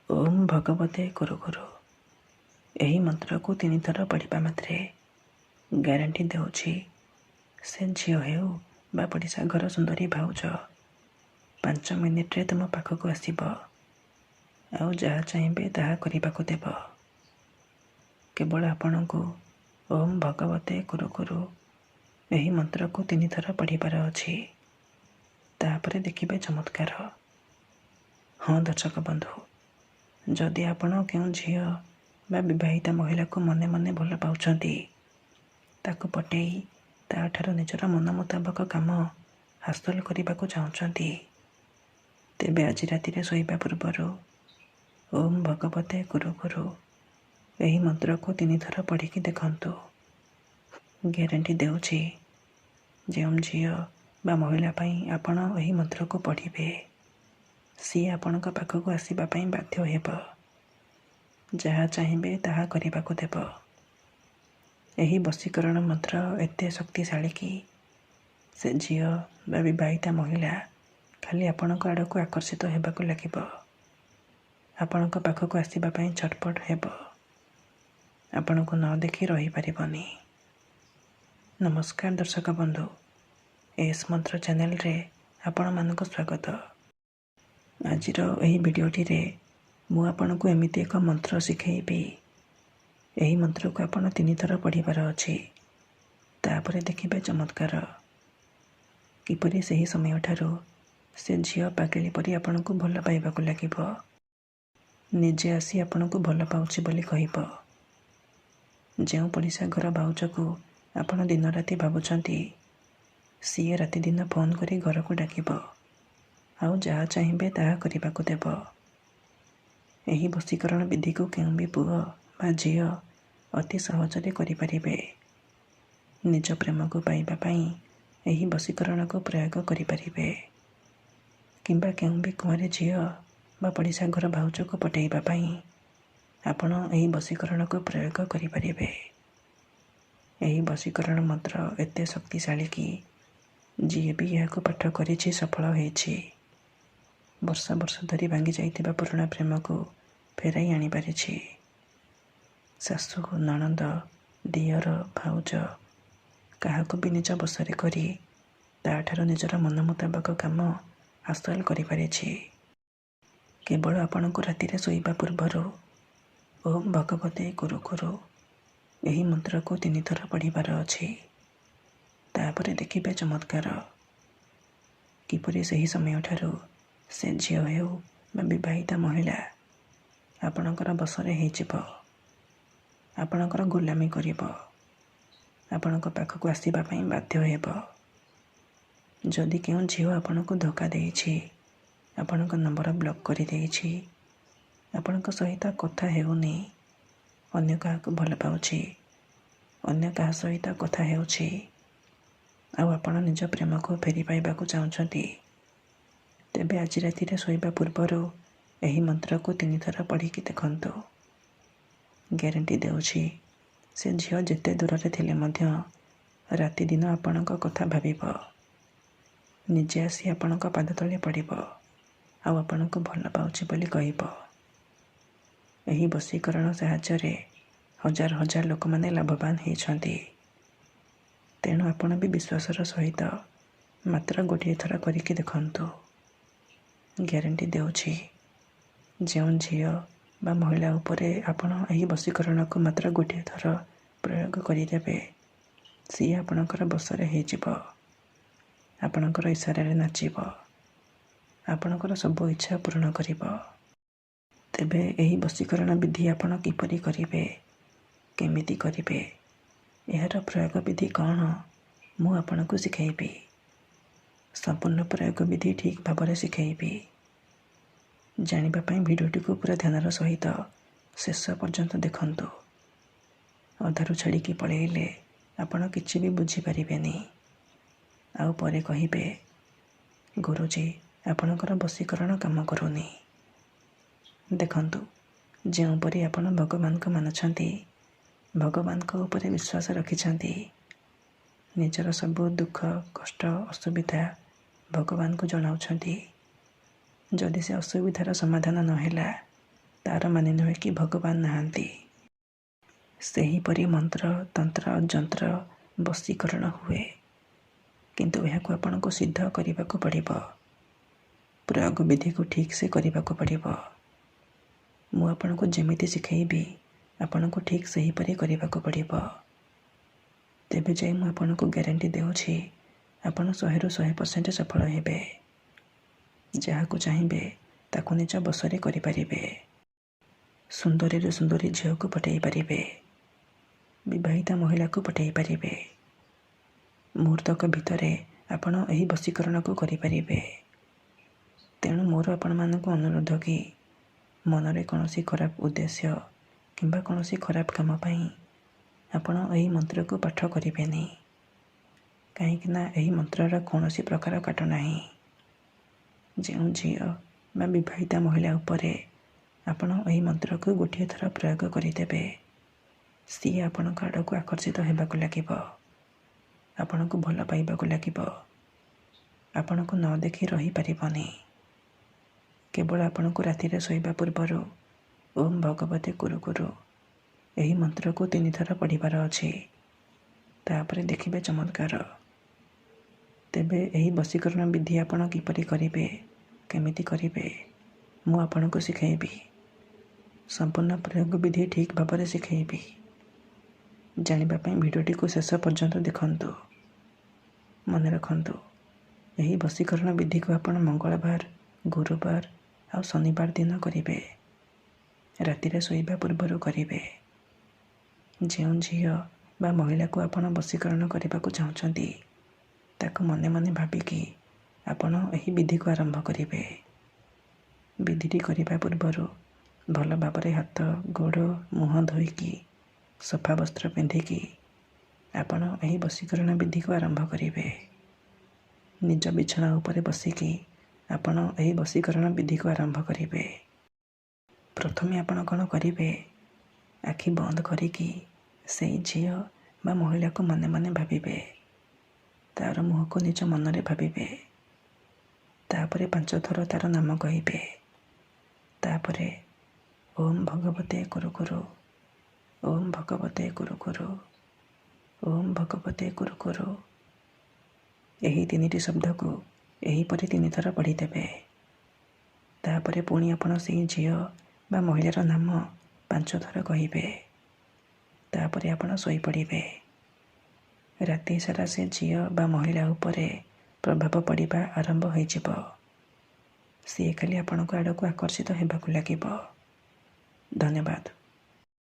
ଓମ୍ ଭଗବତେ କୁରୁ କୁରୁ। ଏହି ମନ୍ତ୍ରକୁ 3 ଥର ପଢ଼ିବା ମାତ୍ରେ ଗ୍ୟାରେଣ୍ଟି ଦେଉଛି ସେ ଝିଅ ହେଉ ବା ପଡ଼ିଶା ଘର ସୁନ୍ଦରୀ ଭାଉଜ 5 ମିନିଟ୍ରେ ତୁମ ପାଖକୁ ଆସିବ ଆଉ ଯାହା ଚାହିଁବେ ତାହା କରିବାକୁ ଦେବ। କେବଳ ଆପଣଙ୍କୁ ଓମ୍ ଭଗବତେ କୁରୁ କୁରୁ ଏହି ମନ୍ତ୍ରକୁ 3 ଥର ପଢ଼ିବାର ଅଛି। ତାପରେ ଦେଖିବେ ଚମତ୍କାର। ହଁ ଦର୍ଶକ ବନ୍ଧୁ, ଯଦି ଆପଣ କେଉଁ ଝିଅ ବା ବିବାହିତା ମହିଳାକୁ ମନେ ମନେ ଭଲ ପାଉଛନ୍ତି, ତାକୁ ପଟେଇ ତା'ଠାରୁ ନିଜର ମନ ମୁତାବକ କାମ ହାସଲ କରିବାକୁ ଚାହୁଁଛନ୍ତି, ତେବେ ଆଜି ରାତିରେ ଶୋଇବା ପୂର୍ବରୁ ଓମ୍ ଭଗବତେ କୁରୁ କୁରୁ ଏହି ମନ୍ତ୍ରକୁ 3 ଥର ପଢ଼ିକି ଦେଖନ୍ତୁ। ଗ୍ୟାରେଣ୍ଟି ଦେଉଛି ଯେଉଁ ଝିଅ ବା ମହିଳା ପାଇଁ ଆପଣ ଏହି ମନ୍ତ୍ରକୁ ପଢ଼ିବେ, ସିଏ ଆପଣଙ୍କ ପାଖକୁ ଆସିବା ପାଇଁ ବାଧ୍ୟ ହେବ। ଯାହା ଚାହିଁବେ ତାହା କରିବାକୁ ଦେବ। ଏହି ବଶୀକରଣ ମନ୍ତ୍ର ଏତେ ଶକ୍ତିଶାଳୀ କି ସେ ଝିଅ ବା ବିବାହିତା ମହିଳା ଖାଲି ଆପଣଙ୍କ ଆଡ଼କୁ ଆକର୍ଷିତ ହେବାକୁ ଲାଗିବ। ଆପଣଙ୍କ ପାଖକୁ ଆସିବା ପାଇଁ ଛଟପଟ ହେବ। ଆପଣଙ୍କୁ ନ ଦେଖି ରହିପାରିବନି। ନମସ୍କାର ଦର୍ଶକ ବନ୍ଧୁ, ଏସ୍ ମନ୍ତ୍ର ଚ୍ୟାନେଲରେ ଆପଣମାନଙ୍କୁ ସ୍ୱାଗତ। ଆଜିର ଏହି ଭିଡ଼ିଓଟିରେ ମୁଁ ଆପଣଙ୍କୁ ଏମିତି ଏକ ମନ୍ତ୍ର ଶିଖେଇବି। ଏହି ମନ୍ତ୍ରକୁ ଆପଣ 3 ଥର ପଢ଼ିବାର ଅଛି। ତାପରେ ଦେଖିବେ ଚମତ୍କାର। କିପରି ସେହି ସମୟଠାରୁ ସେ ଝିଅ ପାଗଳି ପରି ଆପଣଙ୍କୁ ଭଲ ପାଇବାକୁ ଲାଗିବ। ନିଜେ ଆସି ଆପଣଙ୍କୁ ଭଲ ପାଉଛି ବୋଲି କହିବ। ଯେଉଁ ପଡ଼ିଶା ଘର ଭାଉଜକୁ ଆପଣ ଦିନରାତି ଭାବୁଛନ୍ତି, ସିଏ ରାତିଦିନ ଫୋନ୍ କରି ଘରକୁ ଡାକିବ ଆଉ ଯାହା ଚାହିଁବେ ତାହା କରିବାକୁ ଦେବ। ଏହି ବଶୀକରଣ ବିଧିକୁ କେଉଁ ବି ପୁଅ ବା ଝିଅ ଅତି ସହଜରେ କରିପାରିବେ। ନିଜ ପ୍ରେମକୁ ପାଇବା ପାଇଁ ଏହି ବଶୀକରଣକୁ ପ୍ରୟୋଗ କରିପାରିବେ, କିମ୍ବା କେଉଁ ବି କୁଆଁରୀ ଝିଅ ବା ପଡ଼ିଶା ଘର ଭାଉଜକୁ ପଟେଇବା ପାଇଁ ଆପଣ ଏହି ବଶୀକରଣକୁ ପ୍ରୟୋଗ କରିପାରିବେ। ଏହି ବଶୀକରଣ ମନ୍ତ୍ର ଏତେ ଶକ୍ତିଶାଳୀ କି ଯିଏ ବି ଏହାକୁ ପାଠ କରିଛି ସଫଳ ହୋଇଛି। ବର୍ଷ ବର୍ଷ ଧରି ଭାଙ୍ଗି ଯାଇଥିବା ପୁରୁଣା ପ୍ରେମକୁ ଫେରାଇ ଆଣିପାରିଛି। ଶାଶୁ, ନଣନ୍ଦ, ଦିଅର, ଭାଉଜ କାହାକୁ ବି ନିଜ ବଶରେ କରି ତା'ଠାରୁ ନିଜର ମନ ମୁତାବକ କାମ ହାସଲ କରିପାରିଛି। କେବଳ ଆପଣଙ୍କୁ ରାତିରେ ଶୋଇବା ପୂର୍ବରୁ ଓମ୍ ଭଗବତେ କୁରୁ କୁରୁ ଏହି ମନ୍ତ୍ରକୁ 3 ଥର ପଢ଼ିବାର ଅଛି। ତାପରେ ଦେଖିବେ ଚମତ୍କାର। କିପରି ସେହି ସମୟଠାରୁ ସେ ଝିଅ ହେଉ ବା ବିବାହିତା ମହିଳା ଆପଣଙ୍କର ବଶରେ ହେଇଯିବ। ଆପଣଙ୍କର ଗୋଲାମୀ କରିବ। ଆପଣଙ୍କ ପାଖକୁ ଆସିବା ପାଇଁ ବାଧ୍ୟ ହେବ। ଯଦି କେଉଁ ଝିଅ ଆପଣଙ୍କୁ ଧୋକା ଦେଇଛି, ଆପଣଙ୍କ ନମ୍ବର ବ୍ଲକ୍ କରିଦେଇଛି, ଆପଣଙ୍କ ସହିତ କଥା ହେଉନି, ଅନ୍ୟ କାହାକୁ ଭଲ ପାଉଛି, ଅନ୍ୟ କାହା ସହିତ କଥା ହେଉଛି, ଆଉ ଆପଣ ନିଜ ପ୍ରେମକୁ ଫେରି ପାଇବାକୁ ଚାହୁଁଛନ୍ତି, ତେବେ ଆଜି ରାତିରେ ଶୋଇବା ପୂର୍ବରୁ ଏହି ମନ୍ତ୍ରକୁ 3 ଥର ପଢ଼ିକି ଦେଖନ୍ତୁ। ଗ୍ୟାରେଣ୍ଟି ଦେଉଛି ସେ ଝିଅ ଯେତେ ଦୂରରେ ଥିଲେ ମଧ୍ୟ ରାତିଦିନ ଆପଣଙ୍କ କଥା ଭାବିବ। ନିଜେ ଆସି ଆପଣଙ୍କ ପାଦ ତଳେ ପଡ଼ିବ ଆଉ ଆପଣଙ୍କୁ ଭଲ ପାଉଛି ବୋଲି କହିବ। ଏହି ବଶୀକରଣ ସାହାଯ୍ୟରେ ହଜାର ହଜାର ଲୋକମାନେ ଲାଭବାନ ହେଇଛନ୍ତି। ତେଣୁ ଆପଣ ବି ବିଶ୍ୱାସର ସହିତ ମାତ୍ର 1 ଥର କରିକି ଦେଖନ୍ତୁ। ଗ୍ୟାରେଣ୍ଟି ଦେଉଛି ଯେଉଁ ଝିଅ ବା ମହିଳା ଉପରେ ଆପଣ ଏହି ବଶୀକରଣକୁ ମାତ୍ର 1 ଥର ପ୍ରୟୋଗ କରିଦେବେ, ସିଏ ଆପଣଙ୍କର ବଶରେ ହେଇଯିବ। ଆପଣଙ୍କର ଇଶାରାରେ ନାଚିବ। ଆପଣଙ୍କର ସବୁ ଇଚ୍ଛା ପୂରଣ କରିବ। ତେବେ ଏହି ବଶୀକରଣ ବିଧି ଆପଣ କିପରି କରିବେ, କେମିତି କରିବେ, ଏହାର ପ୍ରୟୋଗ ବିଧି କ'ଣ, ମୁଁ ଆପଣଙ୍କୁ ଶିଖେଇବି। ସମ୍ପୂର୍ଣ୍ଣ ପ୍ରୟୋଗ ବିଧି ଠିକ୍ ଭାବରେ ଶିଖେଇବି। ଜାଣିବା ପାଇଁ ଭିଡ଼ିଓଟିକୁ ପୁରା ଧ୍ୟାନର ସହିତ ଶେଷ ପର୍ଯ୍ୟନ୍ତ ଦେଖନ୍ତୁ। ଅଧାରୁ ଛାଡ଼ିକି ପଳେଇଲେ ଆପଣ କିଛି ବି ବୁଝିପାରିବେନି। ଆଉ ପରେ କହିବେ, ଗୁରୁଜୀ ଆପଣଙ୍କର ବଶୀକରଣ କାମ କରୁନି। ଦେଖନ୍ତୁ, ଯେଉଁପରି ଆପଣ ଭଗବାନଙ୍କୁ ମାନୁଛନ୍ତି, ଭଗବାନଙ୍କ ଉପରେ ବିଶ୍ୱାସ ରଖିଛନ୍ତି, ନିଜର ସବୁ ଦୁଃଖ, କଷ୍ଟ, ଅସୁବିଧା ଭଗବାନଙ୍କୁ ଜଣାଉଛନ୍ତି। ଯଦି ସେ ଅସୁବିଧାର ସମାଧାନ ନ ହେଲା, ତାର ମାନେ ନୁହେଁ କି ଭଗବାନ ନାହାନ୍ତି। ସେହିପରି ମନ୍ତ୍ର, ତନ୍ତ୍ର, ଯନ୍ତ୍ର ବଶୀକରଣ ହୁଏ, କିନ୍ତୁ ଏହାକୁ ଆପଣଙ୍କୁ ସିଦ୍ଧ କରିବାକୁ ପଡ଼ିବ। ପ୍ରୟୋଗ ବିଧିକୁ ଠିକ୍ ସେ କରିବାକୁ ପଡ଼ିବ। ମୁଁ ଆପଣଙ୍କୁ ଯେମିତି ଶିଖେଇବି ଆପଣଙ୍କୁ ଠିକ୍ ସେହିପରି କରିବାକୁ ପଡ଼ିବ। ତେବେ ଯାଇ ମୁଁ ଆପଣଙ୍କୁ ଗ୍ୟାରେଣ୍ଟି ଦେଉଛି ଆପଣ 100ରୁ 100% ସଫଳ ହେବେ। ଯାହାକୁ ଚାହିଁବେ ତାକୁ ନିଜ ବଶରେ କରିପାରିବେ। ସୁନ୍ଦରୀରୁ ସୁନ୍ଦରୀ ଝିଅକୁ ପଠାଇ ପାରିବେ। ବିବାହିତା ମହିଳାକୁ ପଠାଇ ପାରିବେ। ମୁହୂର୍ତ୍ତକ ଭିତରେ ଆପଣ ଏହି ବଶୀକରଣକୁ କରିପାରିବେ। ତେଣୁ ମୋର ଆପଣମାନଙ୍କୁ ଅନୁରୋଧ କି ମନରେ କୌଣସି ଖରାପ ଉଦ୍ଦେଶ୍ୟ କିମ୍ବା କୌଣସି ଖରାପ କାମ ପାଇଁ ଆପଣ ଏହି ମନ୍ତ୍ରକୁ ପାଠ କରିବେନି। କାହିଁକି ନା ଏହି ମନ୍ତ୍ରର କୌଣସି ପ୍ରକାର କାଟ ନାହିଁ। ଯେଉଁ ଝିଅ ବା ବିବାହିତା ମହିଳା ଉପରେ ଆପଣ ଏହି ମନ୍ତ୍ରକୁ ଗୋଟିଏ ଥର ପ୍ରୟୋଗ କରିଦେବେ, ସିଏ ଆପଣଙ୍କ ଆଡ଼କୁ ଆକର୍ଷିତ ହେବାକୁ ଲାଗିବ, ଆପଣଙ୍କୁ ଭଲ ପାଇବାକୁ ଲାଗିବ, ଆପଣଙ୍କୁ ନ ଦେଖି ରହିପାରିବନି। କେବଳ ଆପଣଙ୍କୁ ରାତିରେ ଶୋଇବା ପୂର୍ବରୁ ଓମ୍ ଭଗବତେ କୁରୁ କୁରୁ ଏହି ମନ୍ତ୍ରକୁ 3 ଥର ପଢ଼ିବାର ଅଛି। ତାପରେ ଦେଖିବେ ଚମତ୍କାର। ତେବେ ଏହି ବଶୀକରଣ ବିଧି ଆପଣ କିପରି କରିବେ, କେମିତି କରିବେ, ମୁଁ ଆପଣଙ୍କୁ ଶିଖେଇବି। ସମ୍ପୂର୍ଣ୍ଣ ପ୍ରୟୋଗ ବିଧି ଠିକ୍ ଭାବରେ ଶିଖେଇବି। ଜାଣିବା ପାଇଁ ଭିଡ଼ିଓଟିକୁ ଶେଷ ପର୍ଯ୍ୟନ୍ତ ଦେଖନ୍ତୁ। ମନେ ରଖନ୍ତୁ, ଏହି ବଶୀକରଣ ବିଧିକୁ ଆପଣ ମଙ୍ଗଳବାର, ଗୁରୁବାର ଆଉ ଶନିବାର ଦିନ କରିବେ। ରାତିରେ ଶୋଇବା ପୂର୍ବରୁ କରିବେ। ଯେଉଁ ଝିଅ ବା ମହିଳାକୁ ଆପଣ ବଶୀକରଣ କରିବାକୁ ଚାହୁଁଛନ୍ତି ତାକୁ ମନେ ମନେ ଭାବିକି ଆପଣ ଏହି ବିଧିକୁ ଆରମ୍ଭ କରିବେ। ବିଧିଟି କରିବା ପୂର୍ବରୁ ଭଲ ଭାବରେ ହାତ, ଗୋଡ଼, ମୁହଁ ଧୋଇକି ସଫା ବସ୍ତ୍ର ପିନ୍ଧିକି ଆପଣ ଏହି ବଶୀକରଣ ବିଧିକୁ ଆରମ୍ଭ କରିବେ। ନିଜ ବିଛଣା ଉପରେ ବସିକି ଆପଣ ଏହି ବଶୀକରଣ ବିଧିକୁ ଆରମ୍ଭ କରିବେ। ପ୍ରଥମେ ଆପଣ କ'ଣ କରିବେ, ଆଖି ବନ୍ଦ କରିକି ସେଇ ଝିଅ ବା ମହିଳାକୁ ମନେ ମନେ ଭାବିବେ। ତାର ମୁହଁକୁ ନିଜ ମନରେ ଭାବିବେ। ତାପରେ 5 ଥର ତାର ନାମ କହିବେ। ତାପରେ ଓମ୍ ଭଗବତେ କୁରୁ କୁରୁ, ଓମ୍ ଭଗବତେ କୁରୁ କୁରୁ, ଓମ୍ ଭଗବତେ କୁରୁ କୁରୁ ଏହି 3ଟି ଶବ୍ଦକୁ ଏହିପରି 3 ଥର ପଢ଼ିଦେବେ। ତାପରେ ପୁଣି ଆପଣ ସେଇ ଝିଅ ବା ମହିଳାର ନାମ 5 ଥର କହିବେ। ତାପରେ ଆପଣ ଶୋଇପଡ଼ିବେ। ରାତି ସାରା ସେ ଝିଅ ବା ମହିଳା ଉପରେ ପ୍ରଭାବ ପଡ଼ିବା ଆରମ୍ଭ ହୋଇଯିବ। ସିଏ ଖାଲି ଆପଣଙ୍କ ଆଡ଼କୁ ଆକର୍ଷିତ ହେବାକୁ ଲାଗିବ। ଧନ୍ୟବାଦ।